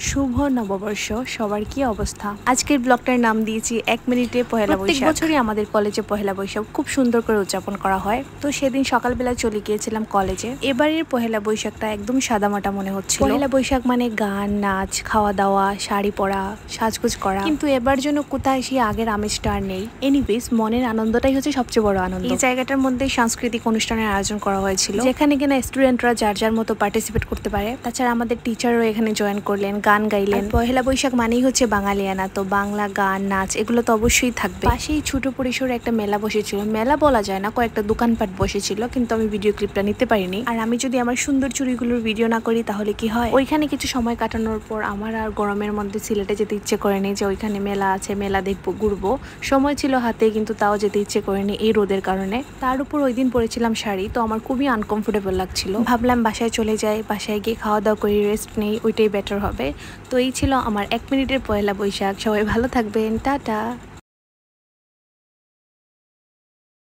শুভ নববর্ষ সবার কি অবস্থা। আজকের ব্লগটার নাম দিয়েছি 1 মিনিটে পহেলা বৈশাখ। প্রত্যেক বছরই আমাদের কলেজে পহেলা বৈশাখ খুব সুন্দর করে উদযাপন করা হয়। তো সেদিন সকালবেলা চলে গিয়েছিলাম কলেজে। এবারের পহেলা বৈশাখটা একদম সাদামাটা মনে হচ্ছিল। পহেলা বৈশাখ মানে গান, নাচ, খাওয়া দাওয়া, শাড়ি পরা, সাজগোজ করা, কিন্তু এবার জন্য কোথায় সেই আগের আমেজটা আর নেই। এনিওয়েজ, মনের আনন্দটাই হচ্ছে সবচেয়ে বড় আনন্দ। এই জায়গাটার মধ্যে সাংস্কৃতিক অনুষ্ঠানের আয়োজন করা হয়েছিল, যেখানে কিনা স্টুডেন্টরা যার যার মতো পার্টিসিপেট করতে পারে। তাছাড়া আমাদের টিচারও এখানে জয়েন করলেন, গান গাইলেন। পহেলা বৈশাখ মানেই হচ্ছে বাঙালিয়ানা, তো বাংলা গান, নাচ এগুলো তো অবশ্যই থাকবে। পাশেই ছোট পরিসরে একটা মেলা বসেছিল। মেলা বলা যায় না, কয়েকটা দোকানপাট বসেছিল, কিন্তু আমি ভিডিও ক্লিপটা নিতে পারিনি। আর আমি যদি আমার সুন্দর চুড়িগুলোর ভিডিও না করি তাহলে কি হয়। ওইখানে কিছু সময় কাটানোর পর আমার আর গরমের মধ্যে সিলেটে যেতে ইচ্ছে করেনি, যে ওইখানে মেলা আছে, মেলা দেখবো, ঘুরবো। সময় ছিল হাতে, কিন্তু তাও যেতে ইচ্ছে করেনি এই রোদের কারণে। তার উপর ওই দিন পরেছিলাম শাড়ি, তো আমার খুবই আনকমফোর্টেবল লাগছিল। ভাবলাম বাসায় চলে যাই, বাসায় গিয়ে খাওয়া দাওয়া করে রেস্ট নেই, ওইটাই বেটার হবে। তো এই ছিল আমার 1 মিনিটের পয়লা বৈশাখ। সবাই ভালো থাকবেন, টাটা।